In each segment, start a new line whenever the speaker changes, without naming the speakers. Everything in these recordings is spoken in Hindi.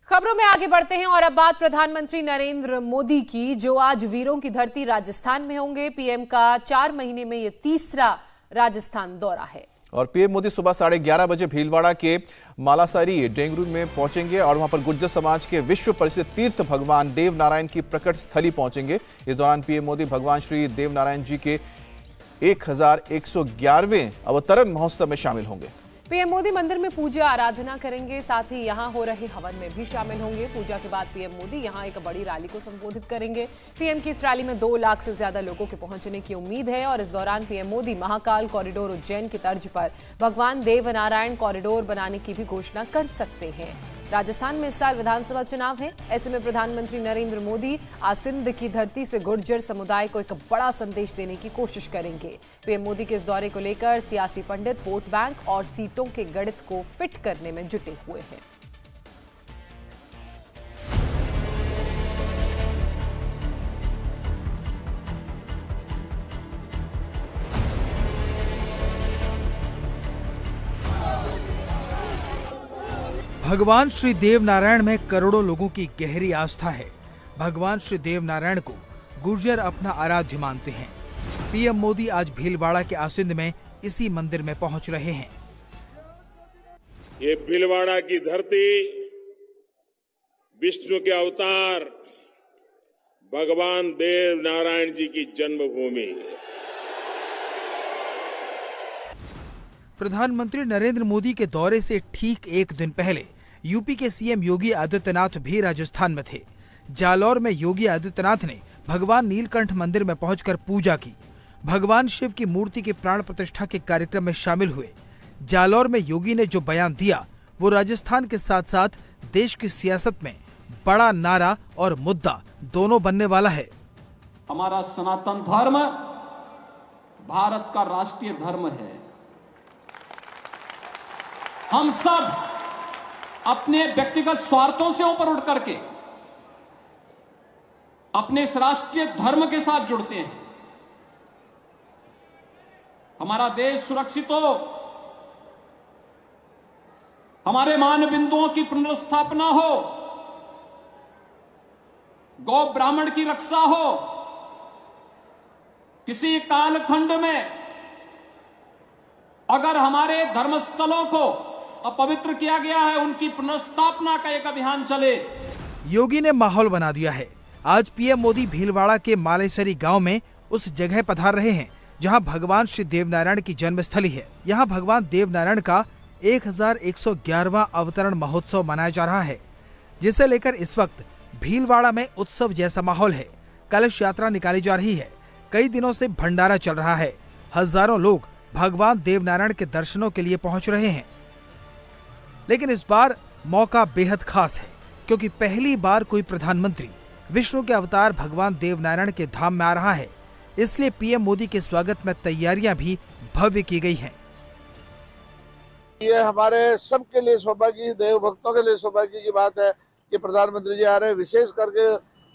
खबरों में आगे बढ़ते हैं और अब बात प्रधानमंत्री नरेंद्र मोदी की, जो आज वीरों की धरती राजस्थान में होंगे। पीएम का 4 महीने में ये तीसरा राजस्थान दौरा है।
और पीएम मोदी सुबह 11:30 बजे भीलवाड़ा के मालासारी डेंगरू में पहुंचेंगे और वहां पर गुर्जर समाज के विश्व प्रसिद्ध तीर्थ भगवान देव नारायण की प्रकट स्थली पहुंचेंगे। इस दौरान पीएम मोदी भगवान श्री देव नारायण जी के 1111वें अवतरण महोत्सव में शामिल होंगे।
पीएम मोदी मंदिर में पूजा आराधना करेंगे, साथ ही यहां हो रहे हवन में भी शामिल होंगे। पूजा के बाद पीएम मोदी यहां एक बड़ी रैली को संबोधित करेंगे। पीएम की इस रैली में 2 लाख से ज्यादा लोगों के पहुंचने की उम्मीद है और इस दौरान पीएम मोदी महाकाल कॉरिडोर उज्जैन की तर्ज पर भगवान देव नारायण कॉरिडोर बनाने की भी घोषणा कर सकते हैं। राजस्थान में इस साल विधानसभा चुनाव है। ऐसे में प्रधानमंत्री नरेंद्र मोदी आज सिंध की धरती से गुर्जर समुदाय को एक बड़ा संदेश देने की कोशिश करेंगे। पीएम मोदी के इस दौरे को लेकर सियासी पंडित वोट बैंक और सीटों के गणित को फिट करने में जुटे हुए हैं।
भगवान श्री देव नारायण में करोड़ों लोगों की गहरी आस्था है। भगवान श्री देव नारायण को गुर्जर अपना आराध्य मानते हैं। पीएम मोदी आज भीलवाड़ा के आसिंद में इसी मंदिर में पहुंच रहे हैं।
ये भीलवाड़ा की धरती विष्णु के अवतार भगवान देव नारायण जी की जन्मभूमि है।
प्रधानमंत्री नरेंद्र मोदी के दौरे से ठीक एक दिन पहले यूपी के सीएम योगी आदित्यनाथ भी राजस्थान में थे। जालौर में योगी आदित्यनाथ ने भगवान नीलकंठ मंदिर में पहुंचकर पूजा की। भगवान शिव की मूर्ति की प्राण प्रतिष्ठा के कार्यक्रम में शामिल हुए। जालौर में योगी ने जो बयान दिया वो राजस्थान के साथ साथ देश की सियासत में बड़ा नारा और मुद्दा दोनों बनने वाला है।
हमारा सनातन धर्म भारत का राष्ट्रीय धर्म है। हम सब अपने व्यक्तिगत स्वार्थों से ऊपर उठ करके अपने इस राष्ट्रीय धर्म के साथ जुड़ते हैं। हमारा देश सुरक्षित हो, हमारे मान बिंदुओं की पुनर्स्थापना हो, गौ ब्राह्मण की रक्षा हो, किसी कालखंड में अगर हमारे धर्मस्थलों को अपवित्र किया गया है, उनकी पुनर्स्थापना का एक अभियान चले।
योगी ने माहौल बना दिया है। आज पीएम मोदी भीलवाड़ा के मालेसरी गांव में उस जगह पधार रहे हैं जहां भगवान श्री देवनारायण की जन्मस्थली है। यहां भगवान देवनारायण का 1111वां अवतरण महोत्सव मनाया जा रहा है, जिसे लेकर इस वक्त भीलवाड़ा में उत्सव जैसा माहौल है। कलश यात्रा निकाली जा रही है। कई दिनों से भंडारा चल रहा है। हजारों लोग भगवान देवनारायण के दर्शनों के लिए पहुंच रहे हैं। लेकिन इस बार मौका बेहद खास है, क्योंकि पहली बार कोई प्रधानमंत्री विष्णु के अवतार भगवान देवनारायण के धाम में आ रहा है। इसलिए पीएम मोदी के स्वागत में तैयारियां भी भव्य की गई हैं।
ये हमारे सबके लिए सौभाग्य, देव भक्तों के लिए सौभाग्य की बात है कि प्रधानमंत्री जी आ रहे हैं। विशेष करके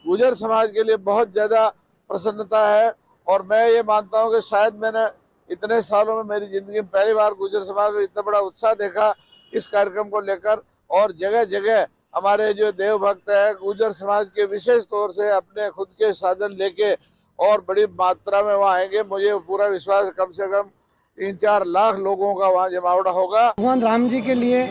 गुर्जर समाज के लिए बहुत ज्यादा प्रसन्नता है और मैं ये मानता हूँ कि शायद मैंने इतने सालों में मेरी जिंदगी में पहली बार गुर्जर समाज में इतना बड़ा उत्साह देखा इस कार्यक्रम को लेकर। और जगह जगह हमारे जो देव भक्त है गुर्जर समाज के विशेष तौर से अपने खुद के साधन लेके और बड़ी मात्रा में वहाँ आएंगे। मुझे पूरा विश्वास है कम से कम 3-4 लाख लोगों का वहाँ जमावड़ा होगा।
भगवान राम जी के लिए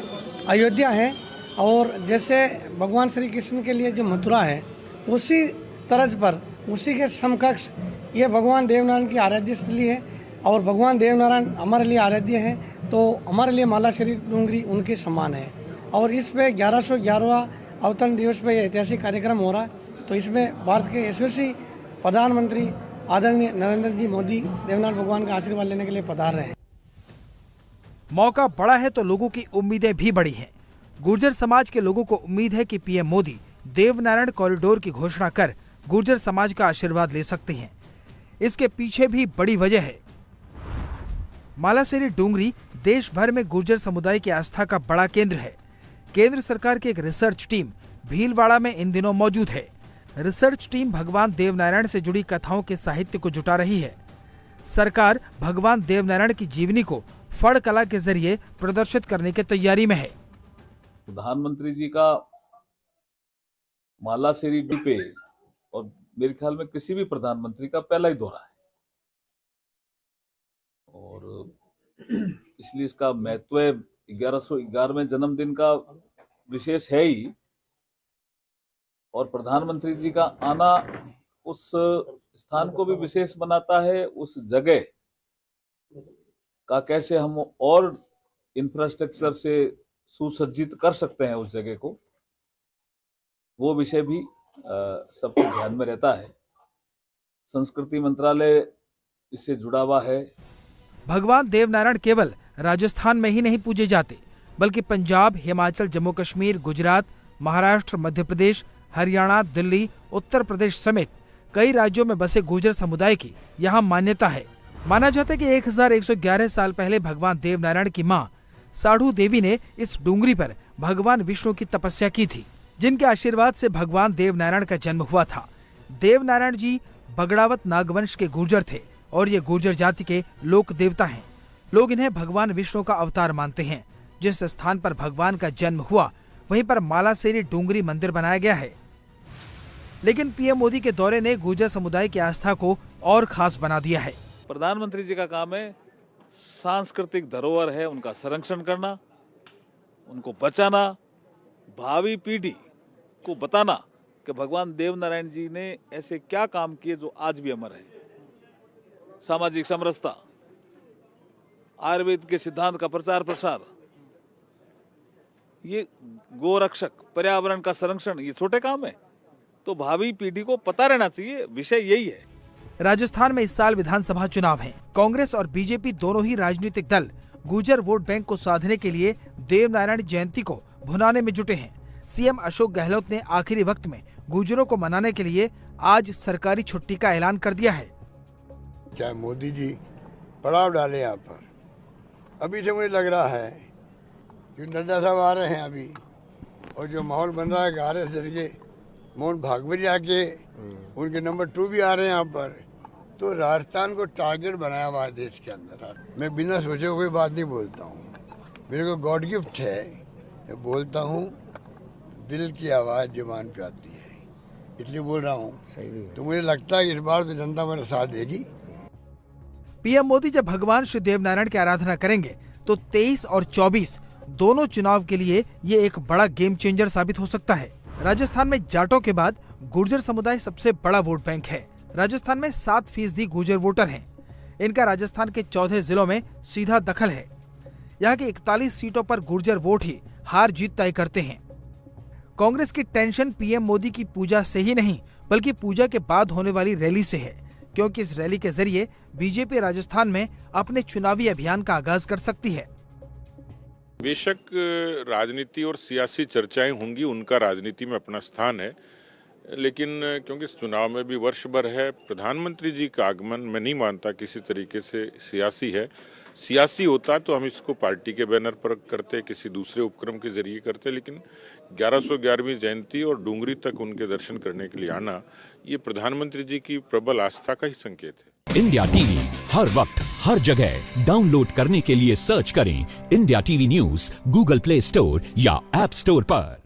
अयोध्या है और जैसे भगवान श्री कृष्ण के लिए जो मथुरा है, उसी तर्ज पर उसी के समकक्ष ये भगवान देवनारायण की आराध्य स्थली है। और भगवान देवनारायण हमारे लिए आराध्य हैं, तो हमारे लिए मालासरी डूंगरी उनके समान है। और इस पे 1111वां अवतरण दिवस पे ऐतिहासिक कार्यक्रम हो रहा है। तो इसमें भारत के यशस्वी प्रधानमंत्री आदरणीय नरेंद्र जी मोदी देवनारायण भगवान का आशीर्वाद लेने के लिए पधार रहे हैं।
मौका बड़ा है तो लोगों की उम्मीदें भी बड़ी हैं। गुर्जर समाज के लोगों को उम्मीद है कि पीएम मोदी देवनारायण कॉरिडोर की घोषणा कर गुर्जर समाज का आशीर्वाद ले सकते हैं। इसके पीछे भी बड़ी वजह है। मालासरी डूंगरी देश भर में गुर्जर समुदाय की आस्था का बड़ा केंद्र है। केंद्र सरकार की एक रिसर्च टीम भीलवाड़ा में इन दिनों मौजूद है। रिसर्च टीम भगवान देवनारायण से जुड़ी कथाओं के साहित्य को जुटा रही है। सरकार भगवान देवनारायण की जीवनी को फड़ कला के जरिए प्रदर्शित करने की तैयारी में है।
प्रधानमंत्री जी का मालासेरी पे और मेरे ख्याल में किसी भी प्रधानमंत्री का पहला ही दौरा है और इसलिए इसका महत्व 1111वें जन्मदिन का विशेष है ही। और प्रधानमंत्री जी का आना उस स्थान को भी विशेष बनाता है। उस जगह का कैसे हम और इंफ्रास्ट्रक्चर से सुसज्जित कर सकते हैं उस जगह को, वो विषय भी सबके ध्यान में रहता है। संस्कृति मंत्रालय इससे जुड़ा हुआ है।
भगवान देवनारायण केवल राजस्थान में ही नहीं पूजे जाते, बल्कि पंजाब, हिमाचल, जम्मू कश्मीर, गुजरात, महाराष्ट्र, मध्य प्रदेश, हरियाणा, दिल्ली, उत्तर प्रदेश समेत कई राज्यों में बसे गुर्जर समुदाय की यहाँ मान्यता है। माना जाता है कि 1111 साल पहले भगवान देवनारायण की मां साढ़ू देवी ने इस डूंगरी पर भगवान विष्णु की तपस्या की थी, जिनके आशीर्वाद से भगवान देवनारायण का जन्म हुआ था। देवनारायण जी बगड़ावत नागवंश के गुर्जर थे और ये गुर्जर जाति के लोक देवता हैं। लोग इन्हें भगवान विष्णु का अवतार मानते हैं। जिस स्थान पर भगवान का जन्म हुआ वहीं पर मालासेरी डूंगरी मंदिर बनाया गया है। लेकिन पीएम मोदी के दौरे ने गुर्जर समुदाय की आस्था को और खास बना दिया है।
प्रधानमंत्री जी का काम है सांस्कृतिक धरोहर है उनका संरक्षण करना, उनको बचाना, भावी पीढ़ी को बताना कि भगवान देवनारायण जी ने ऐसे क्या काम किए जो आज भी अमर है। सामाजिक समरसता, आयुर्वेद के सिद्धांत का प्रचार प्रसार, ये गोरक्षक, पर्यावरण का संरक्षण, ये छोटे काम है, तो भावी पीढ़ी को पता रहना चाहिए। विषय यही है।
राजस्थान में इस साल विधानसभा चुनाव हैं। कांग्रेस और बीजेपी दोनों ही राजनीतिक दल गुर्जर वोट बैंक को साधने के लिए देवनारायण जयंती को भुनाने में जुटे हैं। सीएम अशोक गहलोत ने आखिरी वक्त में गुर्जरों को मनाने के लिए आज सरकारी छुट्टी का ऐलान कर दिया है।
चाहे मोदी जी पड़ाव डाले यहाँ पर, अभी से मुझे लग रहा है कि नड्डा साहब आ रहे हैं अभी, और जो माहौल बन रहा है गारे से मोहन भागवत जी आके उनके नंबर 2 भी आ रहे हैं यहाँ पर, तो राजस्थान को टारगेट बनाया हुआ है देश के अंदर। मैं बिना सोचे कोई बात नहीं बोलता हूँ, मेरे को गॉड गिफ्ट है, मैं बोलता हूँ दिल की आवाज़ जुबान पे आती है, इसलिए बोल रहा हूँ। तो मुझे लगता है इस बार तो जनता मेरा साथ देगी।
पीएम मोदी जब भगवान श्री देवनारायण की आराधना करेंगे तो 23 और 24 दोनों चुनाव के लिए ये एक बड़ा गेम चेंजर साबित हो सकता है। राजस्थान में जाटों के बाद गुर्जर समुदाय सबसे बड़ा वोट बैंक है। राजस्थान में 7% गुर्जर वोटर हैं। इनका राजस्थान के 14 जिलों में सीधा दखल है। यहाँ की 41 सीटों पर गुर्जर वोट ही हार जीत तय करते हैं। कांग्रेस की टेंशन पीएम मोदी की पूजा से ही नहीं बल्कि पूजा के बाद होने वाली रैली से है, क्योंकि इस रैली के जरिए बीजेपी राजस्थान में अपने चुनावी अभियान का आगाज कर सकती है।
बेशक राजनीति और सियासी चर्चाएं होंगी, उनका राजनीति में अपना स्थान है, लेकिन क्योंकि इस चुनाव में भी वर्ष भर है, प्रधानमंत्री जी का आगमन मैं नहीं मानता किसी तरीके से सियासी है। सियासी होता तो हम इसको पार्टी के बैनर पर करते, किसी दूसरे उपक्रम के जरिए करते, लेकिन 1111वीं जयंती और डूंगरी तक उनके दर्शन करने के लिए आना, ये प्रधानमंत्री जी की प्रबल आस्था का ही संकेत है।
इंडिया टीवी हर वक्त हर जगह डाउनलोड करने के लिए सर्च करें India TV news Google play store या ऐप स्टोर पर।